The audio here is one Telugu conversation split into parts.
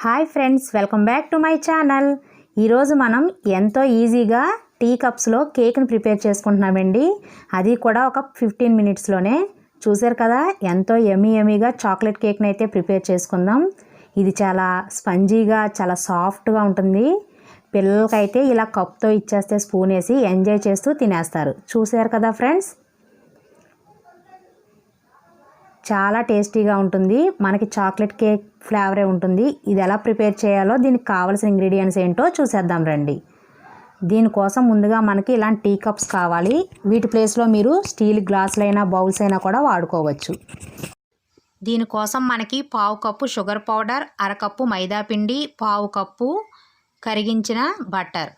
Hi friends, welcome back to my channel. ఈరోజు మనం ఎంతో ఈజీగా టీ కప్స్లో కేక్ని ప్రిపేర్ చేసుకుంటున్నామండి. అది కూడా ఒక 15 మినిట్స్లోనే. చూసారు కదా, ఎంతో యమ్మీగా చాక్లెట్ కేక్ని అయితే ప్రిపేర్ చేసుకుందాం. ఇది చాలా స్పంజీగా, చాలా సాఫ్ట్గా ఉంటుంది. పిల్లలకైతే ఇలా కప్తో ఇచ్చేస్తే స్పూన్ వేసి ఎంజాయ్ చేస్తూ తినేస్తారు. చూసారు కదా ఫ్రెండ్స్, చాలా టేస్టీగా ఉంటుంది. మనకి చాక్లెట్ కేక్ ఫ్లేవరే ఉంటుంది. ఇది ఎలా ప్రిపేర్ చేయాలో, దీనికి కావాల్సిన ఇంగ్రీడియంట్స్ ఏంటో చూసేద్దాం రండి. దీనికోసం ముందుగా మనకి ఇలాంటి టీ కప్స్ కావాలి. వీటి ప్లేస్లో మీరు స్టీల్ గ్లాసులైనా బౌల్స్ అయినా కూడా వాడుకోవచ్చు. దీనికోసం మనకి 1/2 కప్పు షుగర్ పౌడర్, 1/2 కప్పు మైదా పిండి, 1/2 కప్పు కరిగించిన బటర్.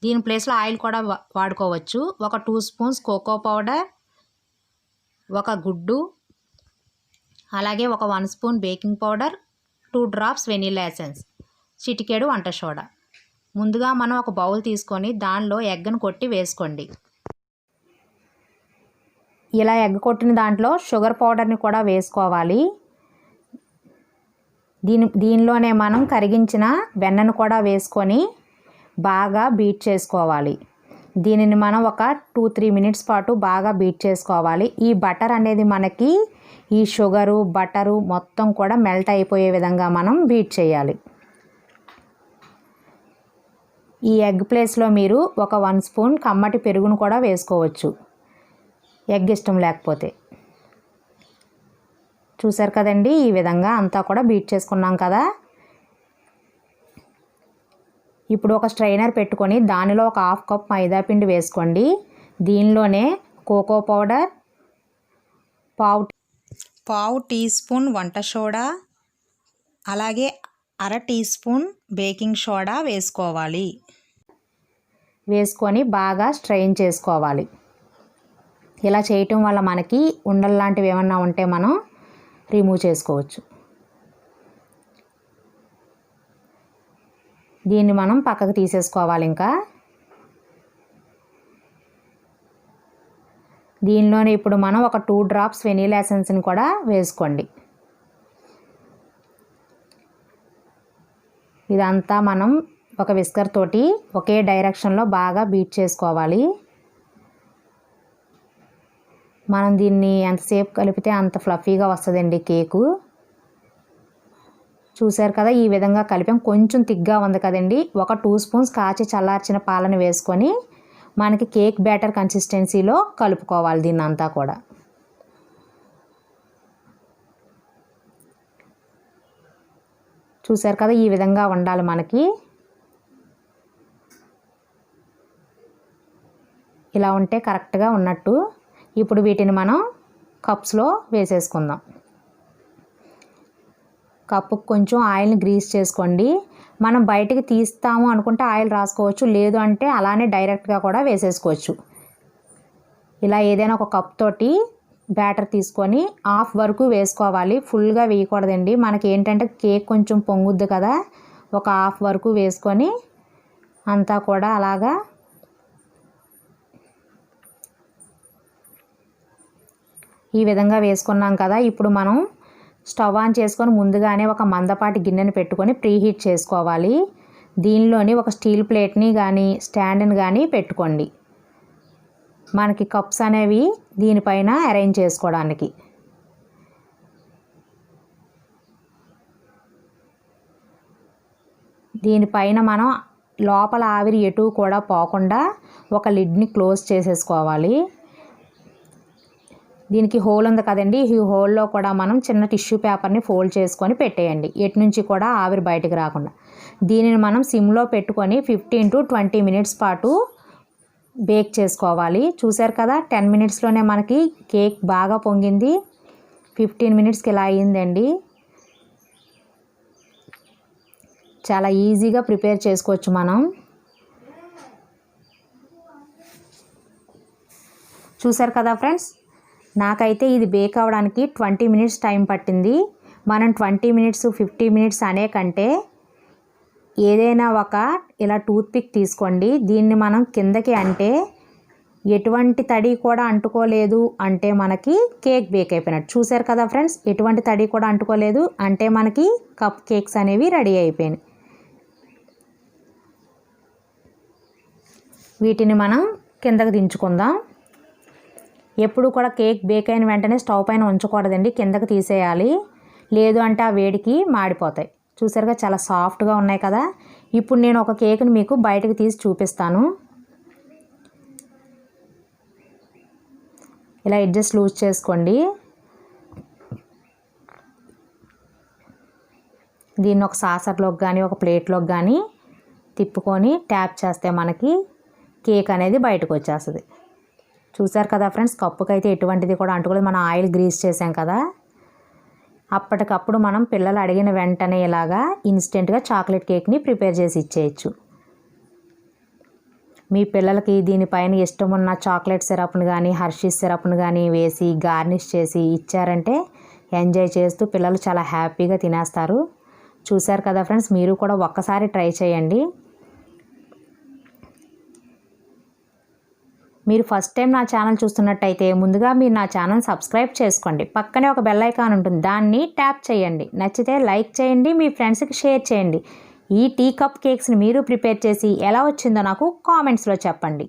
దీని ప్లేస్లో ఆయిల్ కూడా వాడుకోవచ్చు. ఒక 2 స్పూన్స్ కోకో పౌడర్, ఒక గుడ్డు, అలాగే ఒక 1 spoon baking powder, 2 drops vanilla essence, చిటికెడు వంట సోడా. ముందుగా మనం ఒక బౌల్ తీసుకొని దానిలో ఎగ్ను కొట్టి వేసుకోండి. ఇలా ఎగ్ కొట్టిన దాంట్లో షుగర్ పౌడర్ని కూడా వేసుకోవాలి. దీనిలోనే మనం కరిగించిన వెన్నను కూడా వేసుకొని బాగా బీట్ చేసుకోవాలి. దీనిని మనం ఒక 2-3 మినిట్స్ పాటు బాగా బీట్ చేసుకోవాలి. ఈ బటర్ అనేది మనకి ఈ షుగరు, బటరు మొత్తం కూడా మెల్ట్ అయిపోయే విధంగా మనం బీట్ చేయాలి. ఈ ఎగ్ ప్లేస్లో మీరు ఒక 1 స్పూన్ కమ్మటి పెరుగును కూడా వేసుకోవచ్చు, ఎగ్ ఇష్టం లేకపోతే. చూసారు కదండి, ఈ విధంగా అంతా కూడా బీట్ చేసుకున్నాం కదా. ఇప్పుడు ఒక స్ట్రైనర్ పెట్టుకొని దానిలో ఒక 1/2 కప్ మైదా పిండి వేసుకోండి. దీనిలోనే కోకో పౌడర్, పావు టీ స్పూన్ వంట సోడా, అలాగే 1/2 టీ స్పూన్ బేకింగ్ సోడా వేసుకోవాలి. వేసుకొని బాగా స్ట్రెయిన్ చేసుకోవాలి. ఇలా చేయటం వల్ల మనకి ఉండలు లాంటివి ఏమన్నా ఉంటే మనం రిమూవ్ చేసుకోవచ్చు. దీన్ని మనం పక్కకు తీసేసుకోవాలి. ఇంకా దీనిలోనే ఇప్పుడు మనం ఒక 2 డ్రాప్స్ వెనిల్లా ఎసెన్స్ని కూడా వేసుకోండి. ఇదంతా మనం ఒక విస్కర్ తోటి ఒకే డైరెక్షన్లో బాగా బీట్ చేసుకోవాలి. మనం దీన్ని ఎంతసేపు కలిపితే అంత ఫ్లఫీగా వస్తుందండి కేకు. చూసారు కదా, ఈ విధంగా కలిపాం. కొంచెం తిగ్గా ఉంది కదండి. ఒక 2 స్పూన్స్ కాచి చల్లార్చిన పాలను వేసుకొని మనకి కేక్ బ్యాటర్ కన్సిస్టెన్సీలో కలుపుకోవాలి దీన్ని అంతా కూడా. చూసారు కదా, ఈ విధంగా ఉండాలి మనకి. ఇలా ఉంటే కరెక్ట్గా ఉన్నట్టు. ఇప్పుడు వీటిని మనం కప్స్లో వేసేసుకుందాం. కప్పుకు కొంచెం ఆయిల్ని గ్రీస్ చేసుకోండి. మనం బయటికి తీస్తాము అనుకుంటే ఆయిల్ రాసుకోవచ్చు, లేదు అంటే అలానే డైరెక్ట్గా కూడా వేసేసుకోవచ్చు. ఇలా ఏదైనా ఒక కప్ తోటి బ్యాటర్ తీసుకొని 1/2 వరకు వేసుకోవాలి. ఫుల్గా వేయకూడదండి. మనకి ఏంటంటే కేక్ కొంచెం పొంగుద్ది కదా. ఒక 1/2 వరకు వేసుకొని అంతా కూడా అలాగా ఈ విధంగా వేసుకున్నాం కదా. ఇప్పుడు మనం స్టవ్ ఆన్ చేసుకొని ముందుగానే ఒక మందపాటి గిన్నెని పెట్టుకొని ప్రీహీట్ చేసుకోవాలి. దీనిలోని ఒక స్టీల్ ప్లేట్ని కానీ స్టాండ్ని కానీ పెట్టుకోండి, మనకి కప్స్ అనేవి దీనిపైన అరేంజ్ చేసుకోవడానికి. దీనిపైన మనం లోపల ఆవిరి ఎటు కూడా పోకుండా ఒక లిడ్ని క్లోజ్ చేసేసుకోవాలి. దీనికి హోల్ ఉంది కదండి, ఈ హోల్లో కూడా మనం చిన్న టిష్యూ పేపర్ని ఫోల్డ్ చేసుకొని పెట్టేయండి, ఎటు నుంచి కూడా ఆవిరి బయటకు రాకుండా. దీనిని మనం సిమ్లో పెట్టుకొని 15 to 20 మినిట్స్ పాటు బేక్ చేసుకోవాలి. చూసారు కదా, 10 మినిట్స్లోనే మనకి కేక్ బాగా పొంగింది. 15 మినిట్స్కి ఇలా అయ్యిందండి. చాలా ఈజీగా ప్రిపేర్ చేసుకోవచ్చు మనం. చూసారు కదా ఫ్రెండ్స్, నాకైతే ఇది బేక్ అవ్వడానికి 20 మినిట్స్ టైం పట్టింది. మనం 20 మినిట్స్ 50 మినిట్స్ అనే కంటే ఏదైనా ఒక ఇలా టూత్పిక్ తీసుకోండి. దీన్ని మనం కిందకి అంటే ఎటువంటి తడి కూడా అంటుకోలేదు అంటే మనకి కేక్ బేక్ అయిపోయినట్టు. చూసారు కదా ఫ్రెండ్స్, ఎటువంటి తడి కూడా అంటుకోలేదు అంటే మనకి కప్ కేక్స్ అనేవి రెడీ అయిపోయినాయి. వీటిని మనం కిందకి దించుకుందాం. ఎప్పుడు కూడా కేక్ బేక్ అయిన వెంటనే స్టవ్ పైన ఉంచకూడదండి, కిందకి తీసేయాలి. లేదు అంటే ఆ వేడికి మాడిపోతాయి. చూసారుగా చాలా సాఫ్ట్గా ఉన్నాయి కదా. ఇప్పుడు నేను ఒక కేక్ని మీకు బయటకు తీసి చూపిస్తాను. ఇలా ఎడ్జెస్ లూజ్ చేసుకోండి. దీన్ని ఒక సాసర్లోకి కానీ ఒక ప్లేట్లోకి కానీ తిప్పుకొని ట్యాప్ చేస్తే మనకి కేక్ అనేది బయటకు వచ్చేస్తుంది. చూసారు కదా ఫ్రెండ్స్, కప్పుకైతే ఎటువంటిది కూడా అంటుకోలేదు. మనం ఆయిల్ గ్రీస్ చేసాం కదా. అప్పటికప్పుడు మనం పిల్లలు అడిగిన వెంటనే ఇలాగా ఇన్స్టెంట్గా చాక్లెట్ కేక్ని ప్రిపేర్ చేసి ఇచ్చేయచ్చు. మీ పిల్లలకి దీనిపైన ఇష్టం ఉన్న చాక్లెట్ సిరప్ను కానీ హర్షీస్ సిరప్ను కానీ వేసి గార్నిష్ చేసి ఇచ్చారంటే ఎంజాయ్ చేస్తూ పిల్లలు చాలా హ్యాపీగా తినేస్తారు. చూసారు కదా ఫ్రెండ్స్, మీరు కూడా ఒక్కసారి ట్రై చేయండి. మీరు ఫస్ట్ టైం నా ఛానల్ చూస్తున్నట్టయితే ముందుగా మీరు నా ఛానల్ సబ్స్క్రైబ్ చేసుకోండి. పక్కనే ఒక బెల్ ఐకాన్ ఉంటుంది, దాన్ని ట్యాప్ చేయండి. నచ్చితే లైక్ చేయండి, మీ ఫ్రెండ్స్కి షేర్ చేయండి. ఈ టీ కప్ కేక్స్ని మీరు ప్రిపేర్ చేసి ఎలా వచ్చిందో నాకు కామెంట్స్లో చెప్పండి.